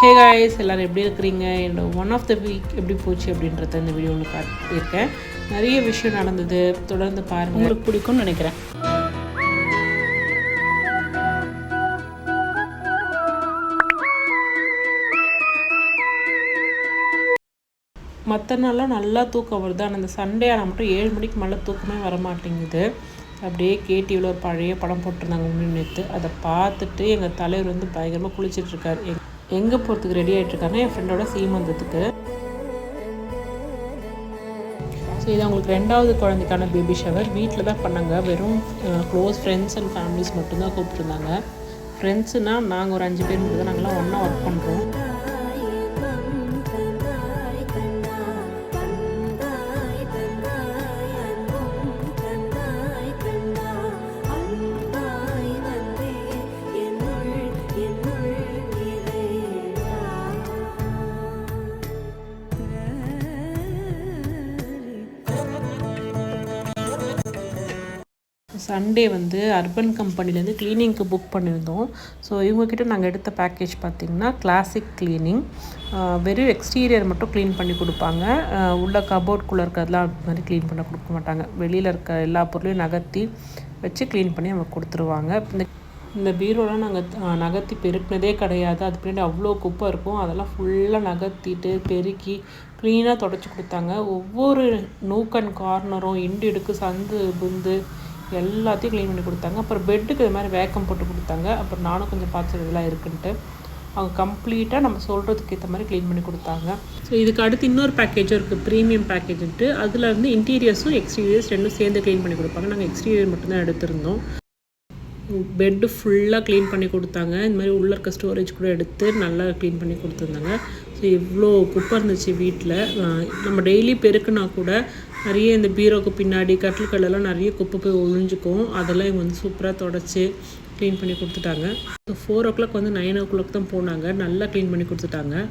Hey guys, எல்லோரும் எப்படி இருக்கிறீங்க? என்னோட ஒன் ஆஃப் த வீக் எப்படி போச்சு அப்படின்றத இந்த வீடியோவில் காட்டியிருக்கேன். நிறைய விஷயம் நடந்தது, தொடர்ந்து பாருங்கள், உங்களுக்கு பிடிக்கும்னு நினைக்கிறேன். மற்ற நாள்லாம் நல்லா தூக்கம் வருது, ஆனால் அந்த சண்டே ஆனால் மட்டும் 7 மணிக்கு மேலே தூக்கமே வர மாட்டேங்குது. அப்படியே கேடிவியில் ஒரு பழைய படம் போட்டிருந்தாங்க முன்னேற்று, அதை பார்த்துட்டு எங்கள் தலைவர் வந்து பயங்கரமாக குளிச்சிட்ருக்கார். எங்கே போகிறதுக்கு ரெடி ஆகிட்ருக்காருன்னா என் ஃப்ரெண்டோட சீமந்தத்துக்கு. ஸோ இது அவங்களுக்கு 2வது குழந்தைக்கான பேபி ஷவர் வீட்டில் தான் பண்ணாங்க. வெறும் க்ளோஸ் ஃப்ரெண்ட்ஸ் அண்ட் ஃபேமிலிஸ் மட்டும்தான் கூப்பிட்ருந்தாங்க. ஃப்ரெண்ட்ஸுனால் நாங்கள் ஒரு 5 பேர் மட்டும் தான், நாங்கள்லாம் ஒன்றா ஒர்க் பண்ணுறோம். சண்டே வந்து அர்பன் கம்பெனிலேருந்து க்ளீனிங்க்கு புக் பண்ணியிருந்தோம். ஸோ இவங்கக்கிட்ட நாங்கள் எடுத்த பேக்கேஜ் பார்த்திங்கன்னா கிளாசிக் க்ளீனிங். வெறும் எக்ஸ்டீரியர் மட்டும் க்ளீன் பண்ணி கொடுப்பாங்க. உள்ள கபோர்ட்குள்ளே இருக்கிறதுலாம் அது மாதிரி க்ளீன் பண்ண கொடுக்க மாட்டாங்க. வெளியில் இருக்க எல்லா பொருளையும் நகர்த்தி வச்சு க்ளீன் பண்ணி அவங்க கொடுத்துருவாங்க. இந்த பீரோலாம் நாங்கள் நகர்த்தி பெருக்கினதே கிடையாது. அது பின்னாடி அவ்வளோ குப்பை இருக்கும். அதெல்லாம் ஃபுல்லாக நகர்த்திட்டு பெருக்கி க்ளீனாக தொடச்சி கொடுத்தாங்க. ஒவ்வொரு நூக் அண்ட் கார்னரும் இண்டு இடுக்கு சந்து புந்து எல்லாத்தையும் க்ளீன் பண்ணி கொடுத்தாங்க. அப்புறம் பெட்டுக்கு இது மாதிரி வேக்கம் போட்டு கொடுத்தாங்க. அப்புறம் நானும் கொஞ்சம் பார்த்து இதெல்லாம் இருக்குன்ட்டு அவங்க கம்ப்ளீட்டாக நம்ம சொல்கிறதுக்கு ஏற்ற மாதிரி க்ளீன் பண்ணி கொடுத்தாங்க. ஸோ இதுக்கு அடுத்து இன்னொரு பேக்கேஜும் இருக்குது, ப்ரீமியம் பேக்கேஜ்ன்ட்டு. அதில் வந்து இன்டீரியர்ஸும் எக்ஸ்டீரியர்ஸ் ரெண்டும் சேர்ந்து க்ளீன் பண்ணி கொடுப்பாங்க. நாங்கள் எக்ஸ்டீரியர் மட்டும்தான் எடுத்திருந்தோம். பெட்டு ஃபுல்லாக க்ளீன் பண்ணி கொடுத்தாங்க. இந்த மாதிரி உள்ளே இருக்க ஸ்டோரேஜ் கூட எடுத்து நல்லா க்ளீன் பண்ணி கொடுத்துருந்தாங்க. ஸோ இவ்வளோ குப்பை இருந்துச்சு வீட்டில். நம்ம டெய்லி பெருக்குனா கூட நிறைய இந்த பீரோக்கு பின்னாடி கட்டில்களெல்லாம் நிறைய குப்பை போய் ஒழிஞ்சிக்கும். அதெல்லாம் இவங்க வந்து சூப்பராக தொடச்சி க்ளீன் பண்ணி கொடுத்துட்டாங்க. ஸோ 4 o'clock வந்து 9 o'clock தான் போனாங்க. நல்லா க்ளீன் பண்ணி கொடுத்துட்டாங்க.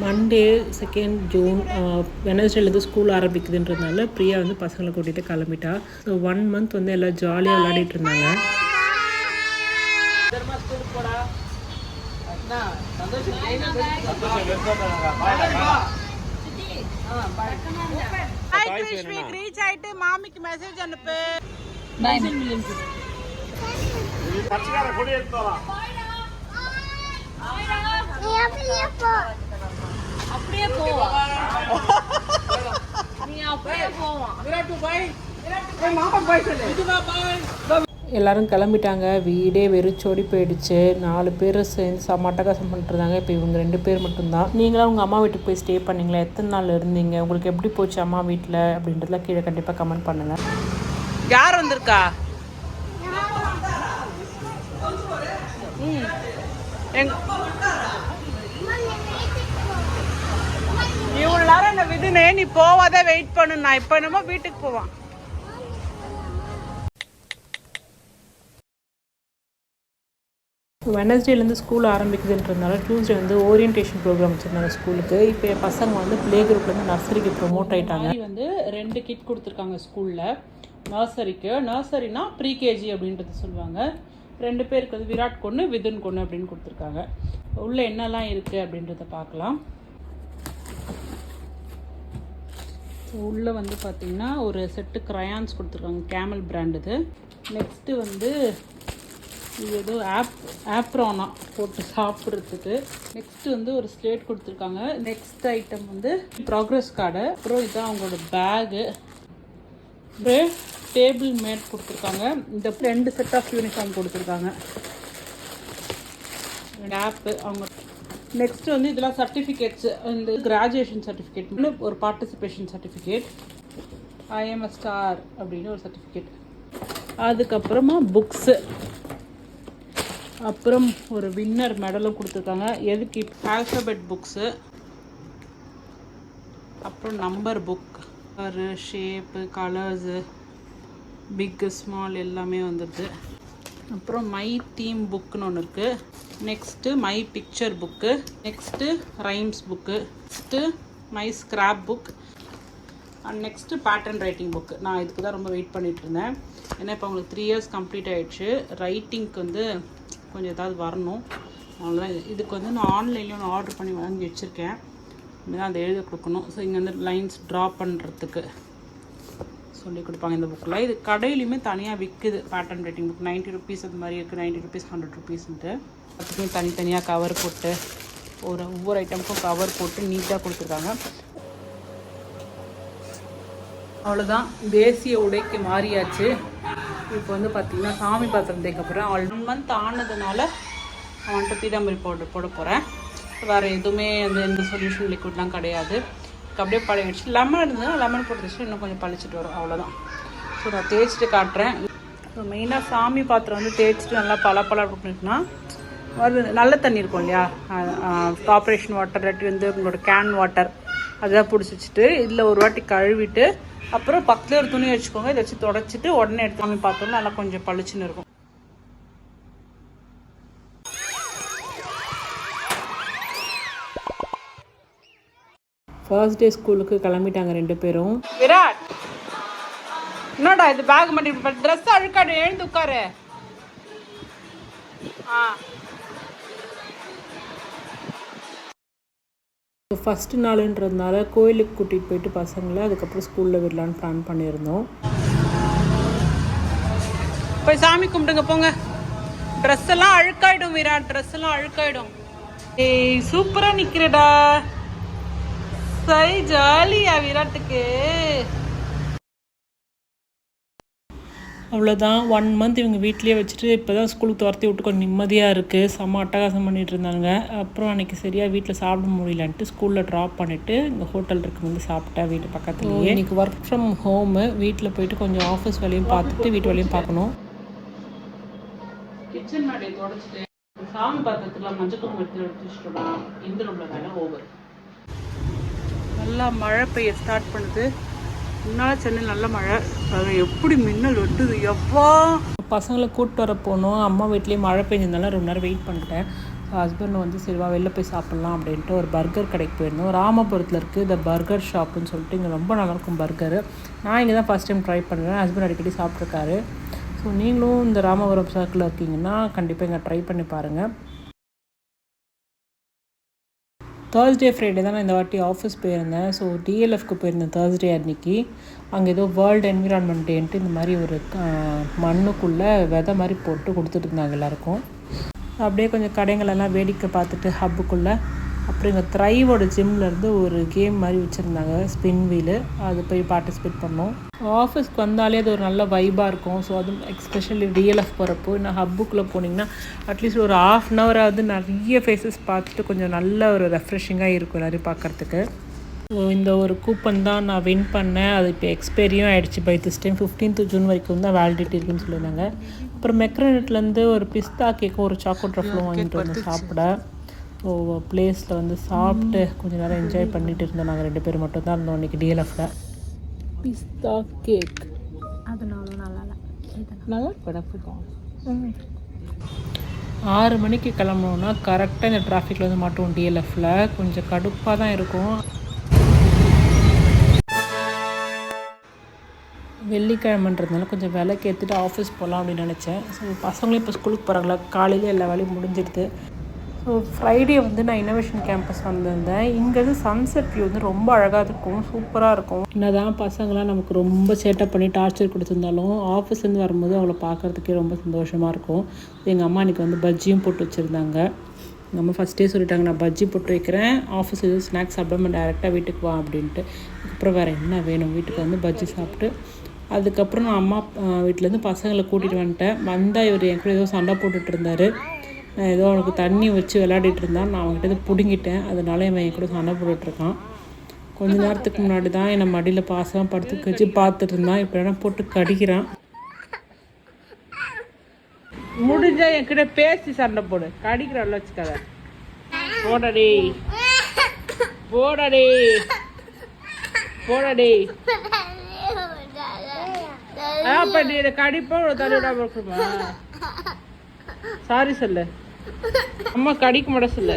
மண்டே 2nd June வெனஸ்டேலேருந்து ஸ்கூல் ஆரம்பிக்குதுன்றதுனால பிரியா வந்து பசங்களை கூட்டிகிட்டு கிளம்பிட்டா. ஸோ 1 month வந்து எல்லாம் ஜாலியாக விளையாடிட்டு இருந்தாங்க. மாமிக்கு மெசேஜ் அனுப்பு. அப்படியே போவா நீ அப்படியே போவா. எல்லாரும் கிளம்பிட்டாங்க. வீடே வெறிச்சோடி போயிடுச்சு. 4 பேர் சேர்ந்து சமாட்டகாசம் பண்ணிட்டுருந்தாங்க. இப்போ இவங்க 2 பேர் மட்டும்தான். நீங்களாம் உங்கள் அம்மா வீட்டுக்கு போய் ஸ்டே பண்ணிங்களா? எத்தனை நாள் இருந்தீங்க? உங்களுக்கு எப்படி போச்சு அம்மா வீட்டில் அப்படின்றதுலாம் கீழே கண்டிப்பாக கமெண்ட் பண்ணுங்கள். யார் வந்திருக்கா? இவ்வளோ நேரம் என்ன விதுனே நீ போவாத வெயிட் பண்ணு. நான் இப்போ என்னமோ வீட்டுக்கு போவான். வெனஸ்டேலேருந்து ஸ்கூல் ஆரம்பிக்குதுன்றதுனால டியூஸ்டே வந்து ஓரியன்டேஷன் ப்ரோக்ராம் வச்சுருந்தாங்க ஸ்கூலுக்கு. இப்போ என் பசங்க வந்து ப்ளே குரூப்லேருந்து நர்சரிக்கு ப்ரொமோட் ஆகிட்டாங்க. வந்து 2 கிட் கொடுத்துருக்காங்க ஸ்கூலில். நர்சரினா ப்ரீகேஜி அப்படின்றது சொல்லுவாங்க. 2 பேருக்கு வந்து விராட் கொன்று விதுன் கொன்று அப்படின்னு கொடுத்துருக்காங்க. உள்ளே என்னெல்லாம் இருக்குது அப்படின்றத பார்க்கலாம். உள்ளே வந்து பார்த்திங்கன்னா ஒரு செட்டு க்ரையான்ஸ் கொடுத்துருக்காங்க, கேமல் பிராண்ட். இது நெக்ஸ்ட்டு வந்து இது ஏதோ ஆப்ரானா போட்டு சாப்பிட்றதுக்கு. நெக்ஸ்ட்டு வந்து ஒரு ஸ்லேட் கொடுத்துருக்காங்க. நெக்ஸ்ட் ஐட்டம் வந்து ப்ராக்ரஸ் கார்டு. அப்புறம் இதுதான் அவங்களோட பேகு. ஒரு டேபிள் மேட் கொடுத்துருக்காங்க. இந்த 2 செட் ஆஃப் யூனிஃபார்ம் கொடுத்துருக்காங்க. ஆப்பு அவங்க. நெக்ஸ்ட் வந்து இதெல்லாம் சர்டிஃபிகேட்ஸ். இந்த கிராஜுவேஷன் சர்டிஃபிகேட், ஒரு participation certificate, IM a star அப்படின்னு ஒரு சர்டிஃபிகேட். அதுக்கப்புறமா புக்ஸு, அப்புறம் ஒரு வின்னர் மெடலும் கொடுத்துருக்காங்க. எதுக்கு ஆல்ஃபபெட் புக்ஸு, அப்புறம் number book, shape, colours, big small எல்லாமே வந்துடுது. அப்புறம் மை தீம் புக்குன்னு ஒன்று இருக்குது. Next my picture book, next rhymes book, next my scrap book and next pattern writing book. நான் இதுக்கு தான் ரொம்ப வெயிட் பண்ணிகிட்டு இருந்தேன். ஏன்னா இப்போ அவங்களுக்கு 3 years கம்ப்ளீட் ஆகிடுச்சு. ரைட்டிங்க்கு வந்து கொஞ்சம் ஏதாவது வரணும். அவ்வளோதான். இதுக்கு வந்து நான் ஆன்லைன்லேயும் நான் ஆர்டர் பண்ணி வாங்கி வச்சுருக்கேன். இனிமேல் அதை எழுத கொடுக்கணும். ஸோ இங்கே வந்து லைன்ஸ் ட்ரா பண்ணுறதுக்கு சொல்லி கொடுப்பாங்க இந்த புக்கில். இது கடையிலையுமே தனியாக விற்குது பேட்டர்ன் ரைட்டிங் புக். 90 rupees அது மாதிரி இருக்குது, 90 rupees 100 rupeesன்ட்டு. அதுக்குமே தனித்தனியாக கவர் போட்டு ஒவ்வொரு ஐட்டமுக்கும் கவர் போட்டு நீட்டாக கொடுத்துருக்காங்க. அவ்வளோதான், தேசிய உடைக்கு மாறியாச்சு. இப்போ வந்து பார்த்திங்கன்னா சாமி பாத்திரம் தேய்க்க போகிறேன். 1 month ஆனதுனால அவன்கிட்ட பீதாம்பரி பவுடர் போட போகிறேன். வேறு எதுவுமே அந்த எந்த சொல்யூஷன் லிக்விட்லாம் கிடையாது. அப்படியே பழைய வச்சு லெமன் இருந்ததுன்னா லெமன் போட்டு வச்சு இன்னும் கொஞ்சம் பழிச்சிட்டு வரும். அவ்வளோதான். ஸோ நான் தேய்ச்சிட்டு காட்டுறேன். ஸோ மெயினாக சாமி பாத்திரம் வந்து தேய்ச்சிட்டு நல்லா பல இருக்குன்னா ஒரு நல்ல தண்ணி இருக்கும் இல்லையா, கார்பரேஷன் வாட்டர் இல்லாட்டி வந்து உங்களோட கேன் வாட்டர் அதெல்லாம் பிடிச்சி வச்சுட்டு இதில் ஒரு வாட்டி கழுவிட்டு அப்புறம் பக்கத்தில் ஒரு துணி வச்சுக்கோங்க. இதை வச்சு தொடச்சிட்டு உடனே எடுத்து சாமி பார்த்தோம்னா நல்லா கொஞ்சம் பளிச்சுன்னு இருக்கும். ஃபர்ஸ்ட் டே ஸ்கூலுக்கு கிளம்பிட்டாங்க 2 பேரும். விராட், என்னடா இது பேக் மட்டும் ட்ரெஸ் அழுக்காடு, எழுந்து உட்காரு. ஃபஸ்ட்டு நாளுன்றதுனால கோயிலுக்கு கூட்டிகிட்டு போயிட்டு பசங்களை அதுக்கப்புறம் ஸ்கூலில் விடலான்னு பிளான் பண்ணியிருந்தோம். போய் சாமி கும்பிடுங்க போங்க. ட்ரெஸ் எல்லாம் அழுக்காயிடும் விராட், ட்ரெஸ் எல்லாம் அழுக்காயிடும். ஏய் சூப்பராக நிற்கிறடா, சை ஜாலியா விராட்டுக்கு. அவ்வளோதான், 1 month இவங்க வீட்லேயே வச்சுட்டு இப்போ தான் ஸ்கூலுக்கு துரத்தி விட்டு கொஞ்சம் நிம்மதியாக இருக்குது. செம்ம அட்டகாசம் பண்ணிகிட்டு இருந்தாங்க. அப்புறம் அன்றைக்கி சரியாக வீட்டில் சாப்பிட முடியலன்ட்டு ஸ்கூலில் ட்ராப் பண்ணிவிட்டு இங்கே ஹோட்டல் இருக்கு வந்து சாப்பிட்டேன் வீட்டு பக்கத்துலேயே. இன்றைக்கி ஒர்க் ஃப்ரம் ஹோமு. வீட்டில் போயிட்டு கொஞ்சம் ஆஃபீஸ் வேலையும் பார்த்துட்டு வீட்டு வேலையும் பார்க்கணும். கிச்சன் மேடையை தொடச்சிட்டு சாமி பாத்திரத்துல மஞ்சள் குங்குமம் எடுத்து வச்சுட்டோம்னா இந்த ரூமில் வேலை ஓவர். நல்லா மழை பெய்ய ஸ்டார்ட் பண்ணுது. முன்னால் சென்னையில் நல்ல மழை, அது எப்படி மின்னல் வெட்டுது எப்பா. பசங்களை கூப்பிட்டு வர போனோம். அம்மா வீட்லேயே மழை பெஞ்சதுனால ரொம்ப நேரம் வெயிட் பண்ணிட்டேன். ஹஸ்பண்ட் வந்து சரிவா வெளில போய் சாப்பிட்லாம் அப்படின்ட்டு ஒரு பர்கர் கடைக்கு போயிருந்தோம். ராமபுரத்தில் இருக்குது இந்த பர்கர் ஷாப்புன்னு சொல்லிட்டு. இங்கே ரொம்ப நல்லாயிருக்கும் பர்கரு. நான் இங்கே தான் ஃபஸ்ட் டைம் ட்ரை பண்ணுறேன். ஹஸ்பண்ட் அடிக்கடி சாப்பிட்ருக்காரு. ஸோ நீங்களும் இந்த ராமபுரம் சர்க்கிளில் இருக்கீங்கன்னா கண்டிப்பாக இங்கே ட்ரை பண்ணி பாருங்கள். தேர்ஸ்டே ஃப்ரைடே தான் நான் இந்த வாட்டி ஆஃபீஸ் போயிருந்தேன். ஸோ டிஎல்எஃப்க்கு போயிருந்தேன் தேர்ஸ்டே அன்றைக்கி. அங்கே ஏதோ வேர்ல்டு என்விரான்மெண்ட் டேன்ட்டு இந்த மாதிரி ஒரு மண்ணுக்குள்ளே விதை மாதிரி போட்டு கொடுத்துட்டு இருந்தாங்க எல்லாேருக்கும். அப்படியே கொஞ்சம் கடைங்களெல்லாம் வேடிக்கை பார்த்துட்டு ஹப்புக்குள்ளே அப்புறம் இங்கே த்ரைவோட ஜிம்லேருந்து ஒரு கேம் மாதிரி வச்சுருந்தாங்க, ஸ்பின் வீலு. அது போய் பார்ட்டிசிபேட் பண்ணோம். ஆஃபீஸ்க்கு வந்தாலே அது ஒரு நல்ல வைபாக இருக்கும். ஸோ அதுவும் எஸ்பெஷலி டிஎல்எஃப் போகிறப்போ இன்னும் ஹப்புக்குள்ளே போனீங்கன்னா அட்லீஸ்ட் ஒரு 1/2 hour நிறைய ஃபேஸஸ் பார்த்துட்டு கொஞ்சம் நல்ல ஒரு ரெஃப்ரெஷிங்காக இருக்கும் எல்லோரும் பார்க்குறதுக்கு. ஸோ இந்த ஒரு கூப்பன் தான் நான் வின் பண்ணேன். அது இப்போ எக்ஸ்பைரியும் ஆகிடுச்சு. By this time 15th June வரைக்கும் தான் வேலிடிட்டி இருக்குன்னு சொல்லியிருந்தாங்க. அப்புறம் மெக்ரனட்லேருந்து ஒரு பிஸ்தா கேக்கும் ஒரு சாக்கோட் ரஃப்லும் வாங்கிட்டு வந்து சாப்பிட. ஸோ பிளேஸில் வந்து சாப்பிட்டு கொஞ்சம் நேரம் என்ஜாய் பண்ணிகிட்டு இருந்தோம். நாங்கள் 2 பேர் மட்டும் தான் இருந்தோம் அன்றைக்கி டிஎல்எஃப்பில். பிஸ்தா கேக் அது நல்லா இருக்கும். 6 மணிக்கு கிளம்புனோன்னா கரெக்டாக இந்த டிராஃபிக்கில் வந்து மாட்டோம். டிஎல்எஃப்பில் கொஞ்சம் கடுப்பாக தான் இருக்கும். வெள்ளிக்கிழமைன்றதுனால கொஞ்சம் விலைக்கு ஏற்றிட்டு ஆஃபீஸ் போகலாம் அப்படின்னு நினச்சேன். ஸோ பசங்களும் இப்போ ஸ்கூலுக்கு போகிறாங்களா, காலையில் எல்லா வேலையும் முடிஞ்சிடுது. ஸோ ஃப்ரைடே வந்து நான் இன்னோவேஷன் கேம்பஸ் வந்திருந்தேன். இங்கேருந்து சன்செட் வியூ வந்து ரொம்ப அழகாக இருக்கும், சூப்பராக இருக்கும். என்ன தான் பசங்களாம் நமக்கு ரொம்ப சேட்டை பண்ணி டார்ச்சர் கொடுத்துருந்தாலும் ஆஃபீஸ்லேருந்து வரும்போது அவங்கள பார்க்குறதுக்கே ரொம்ப சந்தோஷமாக இருக்கும். எங்கள் அம்மா இன்றைக்கி வந்து பஜ்ஜியும் போட்டு வச்சுருந்தாங்க. எங்கள் அம்மா ஃபஸ்ட்டே சொல்லிட்டாங்க, நான் பஜ்ஜி போட்டு வைக்கிறேன், ஆஃபீஸ் எதுவும் ஸ்நாக்ஸ் சாப்பிடாம டேரெக்டாக வீட்டுக்கு வா அப்படின்ட்டு. அதுக்கப்புறம் வேறு என்ன வேணும், வீட்டுக்கு வந்து பஜ்ஜி சாப்பிட்டு அதுக்கப்புறம் நான் அம்மா வீட்டிலேருந்து பசங்களை கூட்டிகிட்டு வந்துட்டேன். வந்தால் இவர் என் கூட ஏதோ சண்டை போட்டுட்டு இருந்தார். நான் ஏதோ அவனுக்கு தண்ணி வச்சு விளையாடிட்டு இருந்தான். நான் அவங்ககிட்ட இதை பிடுங்கிட்டேன். அதனால இவன் என் கூட சண்டை போட்டுட்ருக்கான். கொஞ்ச நேரத்துக்கு முன்னாடி தான் என்னை மடியில் பாசமாக படுத்து வச்சு பார்த்துட்டு இருந்தான். இப்போ என்ன போட்டு கடிக்கிறான். முடிஞ்சா என்கிட்ட பேசி சண்டை போடு, கடிக்கிறாள் வச்சுக்காத. போடடி போடடி போடடி. அப்போ நீ கடிப்பா தள்ளி விடாம இருக்குமா? சாரி சொல்லு. அம்மா கடிக்க மாட்ட சொல்லு.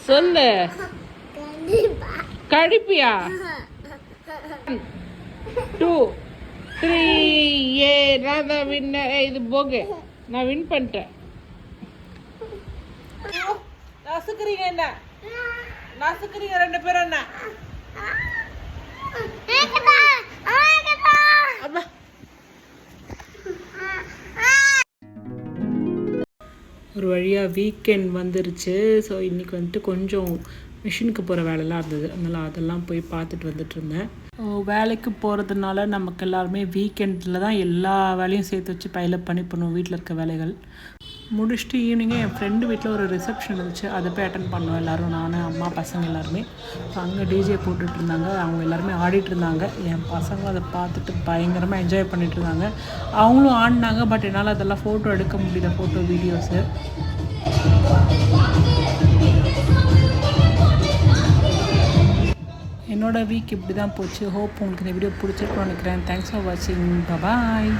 சொல்லு. கடிப்பியா? 2 3 ஏ நான் தான் வின். இது போகு, நான் வின் பண்ணிட்டேன். நசுக்குறீங்க என்ன? நசுக்குறீங்க 2 பேரும் என்ன? அம்மா. ஒரு வழியாக வீக்கெண்ட் வந்துருச்சு. ஸோ இன்றைக்கி வந்துட்டு கொஞ்சம் மிஷினுக்கு போகிற வேலைலாம் இருந்தது. அதனால் அதெல்லாம் போய் பார்த்துட்டு வந்துட்டு இருந்தேன். வேலைக்கு போகிறதுனால நமக்கு எல்லாருமே வீக்கெண்டில் தான் எல்லா வேலையும் சேர்த்து வச்சு பைலப் பண்ணி பண்ணுவோம். வீட்டில் இருக்க வேலைகள் முடிச்சுட்டு ஈவினிங்கே என் ஃப்ரெண்டு வீட்டில் ஒரு ரிசப்ஷன் இருந்துச்சு. அதை போய் அட்டன் பண்ணோம் எல்லோரும், நான் அம்மா பசங்க எல்லாருமே. ஸோ அங்கே டிஜே போட்டுட்டு இருந்தாங்க. அவங்க எல்லாருமே ஆடிட்டு இருந்தாங்க. என் பசங்களும் அதை பார்த்துட்டு பயங்கரமாக என்ஜாய் பண்ணிட்டு இருந்தாங்க. அவங்களும் ஆடினாங்க. பட் என்னால் அதெல்லாம் ஃபோட்டோ எடுக்க முடியல, ஃபோட்டோ வீடியோஸு. என்னோடய வீக் இப்படி தான் போச்சு. ஹோப் உங்களுக்கு இந்த வீடியோ பிடிச்சிருக்குன்னு நினைக்கிறேன். தேங்க்ஸ் ஃபார் வாட்சிங். பாய்.